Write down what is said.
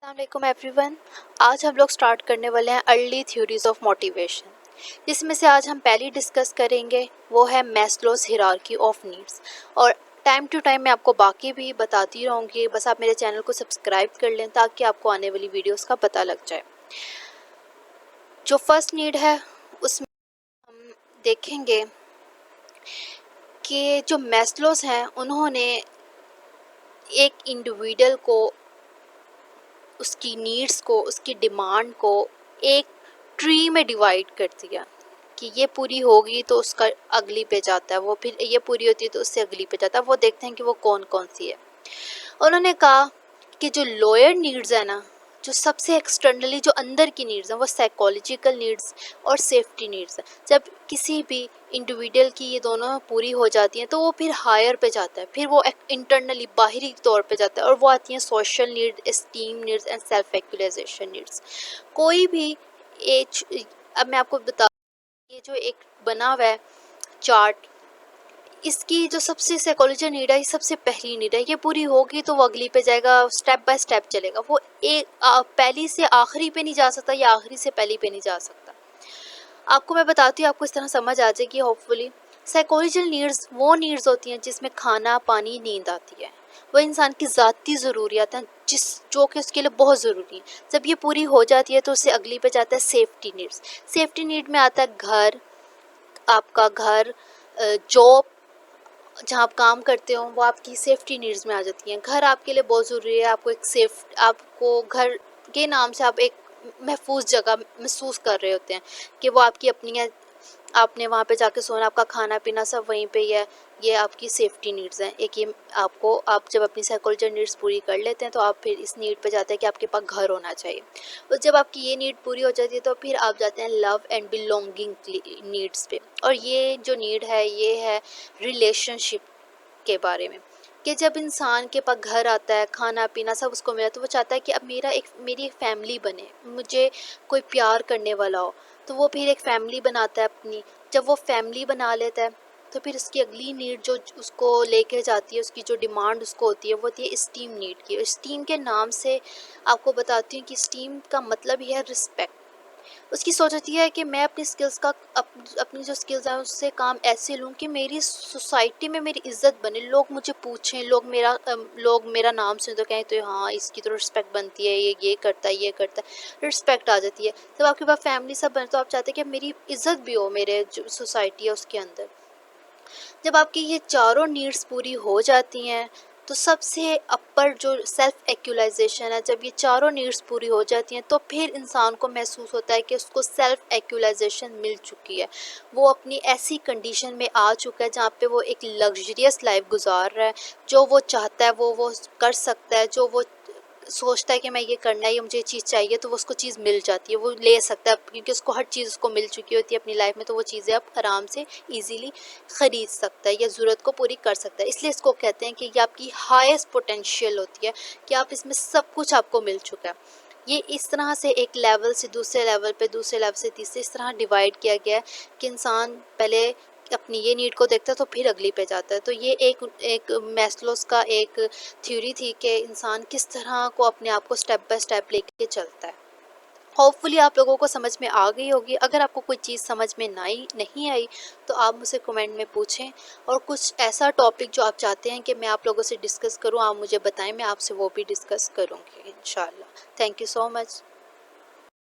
अस्सलाम एवरीवन। आज हम लोग स्टार्ट करने वाले हैं अर्ली थ्योरीज ऑफ मोटिवेशन, जिसमें से आज हम पहली डिस्कस करेंगे वो है मैस्लोस हायरार्की ऑफ नीड्स। और टाइम टू टाइम मैं आपको बाकी भी बताती रहूँगी, बस आप मेरे चैनल को सब्सक्राइब कर लें ताकि आपको आने वाली वीडियोस का पता लग जाए। जो फर्स्ट नीड है उसमें हम देखेंगे कि जो मैस्लोस हैं उन्होंने एक इंडिविजुअल को, उसकी नीड्स को, उसकी डिमांड को एक ट्री में डिवाइड कर दिया कि ये पूरी होगी तो उसका अगली पे जाता है, वो फिर ये पूरी होती है तो उससे अगली पे जाता है। वो देखते हैं कि वो कौन कौन सी है। उन्होंने कहा कि जो लोअर नीड्स है ना, जो सबसे एक्सटर्नली जो अंदर की नीड्स हैं, वो साइकोलॉजिकल नीड्स और सेफ्टी नीड्स है। जब किसी भी इंडिविजुअल की ये दोनों पूरी हो जाती हैं तो वो फिर हायर पे जाता है, फिर वो इंटरनली बाहरी तौर पे जाता है और वो आती हैं social need, esteem needs and self actualization needs. कोई भी एज, अब मैं आपको बता, ये जो एक बना हुआ है चार्ट, इसकी जो सबसे साइकोलॉजिकल नीड है, ये सबसे पहली नीड है, ये पूरी होगी तो वो अगली पे जाएगा, स्टेप बाय स्टेप चलेगा। वो एक पहली से आखिरी पे नहीं जा सकता या आखिरी से पहली पे नहीं जा सकता। आपको मैं बताती हूँ, आपको इस तरह समझ आ जाएगी होपफुली। साइकोलॉजिकल नीड्स वो नीड्स होती हैं जिसमें खाना, पानी, नींद आती है। वो इंसान की ज़ाती ज़रूरियात हैं जो कि उसके लिए बहुत ज़रूरी है। जब ये पूरी हो जाती है तो उससे अगली पे जाता है सेफ्टी नीड्स। सेफ्टी नीड में आता है घर, आपका घर, जॉब, जहाँ आप काम करते हो, वो आपकी सेफ्टी नीड्स में आ जाती हैं। घर आपके लिए बहुत ज़रूरी है। आपको एक आपको घर के नाम से आप एक महफूज जगह महसूस कर रहे होते हैं कि वो आपकी अपनी है, आपने वहाँ पे जाके सोना, आपका खाना पीना सब वहीं पे ही है। ये आपकी सेफ्टी नीड्स हैं। एक ये आपको, आप जब अपनी साइकोलॉजिकल नीड्स पूरी कर लेते हैं तो आप फिर इस नीड पे जाते हैं कि आपके पास घर होना चाहिए। और जब आपकी ये नीड पूरी हो जाती है तो फिर आप जाते हैं लव एंड बिलोंगिंग नीड्स पे। और ये जो नीड है ये है रिलेशनशिप के बारे में, कि जब इंसान के पास घर आता है, खाना पीना सब उसको मिला, तो वो चाहता है कि अब मेरी एक फैमिली बने, मुझे कोई प्यार करने वाला हो। तो वो फिर एक फैमिली बनाता है अपनी। जब वो फैमिली बना लेता है तो फिर उसकी अगली नीड जो उसको लेके जाती है, उसकी जो डिमांड उसको होती है, वो होती है इस्टीम नीड की। इस्टीम के नाम से आपको बताती हूँ कि इस्टीम का मतलब ही है रिस्पेक्ट। उसकी सोच होती है कि मैं अपनी स्किल्स का अपनी जो स्किल्स हैं उससे काम ऐसे लूँ कि मेरी सोसाइटी में मेरी इज़्ज़त बने, लोग मुझे पूछें, लोग मेरा नाम सुने तो कहें तो हाँ इसकी तो रिस्पेक्ट बनती है, ये करता है, ये करता है, रिस्पेक्ट आ जाती है। जब आपके पास फैमिली सब बने तो आप चाहते हैं कि मेरी इज़्ज़त भी हो मेरे जो सोसाइटी है उसके अंदर। जब आपकी ये चारों नीड्स पूरी हो जाती हैं तो सबसे अपर जो सेल्फ एक्चुअलाइजेशन है, जब ये चारों नीड्स पूरी हो जाती हैं तो फिर इंसान को महसूस होता है कि उसको सेल्फ एक्चुअलाइजेशन मिल चुकी है। वो अपनी ऐसी कंडीशन में आ चुका है जहाँ पे वो एक लग्जरियस लाइफ गुजार रहा है। जो वो चाहता है वो कर सकता है। जो वो सोचता है कि मैं ये करना है, ये मुझे चीज़ चाहिए, तो वो उसको चीज़ मिल जाती है, वो ले सकता है क्योंकि उसको हर चीज़ उसको मिल चुकी होती है अपनी लाइफ में। तो वो चीज़ें अब आराम से ईज़िली ख़रीद सकता है या ज़रूरत को पूरी कर सकता है। इसलिए इसको कहते हैं कि ये आपकी हाईएस्ट पोटेंशियल होती है कि आप इसमें सब कुछ आपको मिल चुका है। ये इस तरह से एक लेवल से दूसरे लेवल पे, दूसरे लेवल से तीसरे, इस तरह डिवाइड किया गया है कि इंसान पहले अपनी ये नीड को देखता है तो फिर अगली पे जाता है। तो ये एक एक मैस्लोस का एक थ्योरी थी कि इंसान किस तरह को अपने आप को स्टेप बाय स्टेप लेके चलता है। होपफुली आप लोगों को समझ में आ गई होगी। अगर आपको कोई चीज़ समझ में नहीं आई तो आप मुझसे कमेंट में पूछें, और कुछ ऐसा टॉपिक जो आप चाहते हैं कि मैं आप लोगों से डिस्कस करूं, आप मुझे बताएं, मैं आपसे वो भी डिस्कस करूंगी इंशाल्लाह। Thank you so much.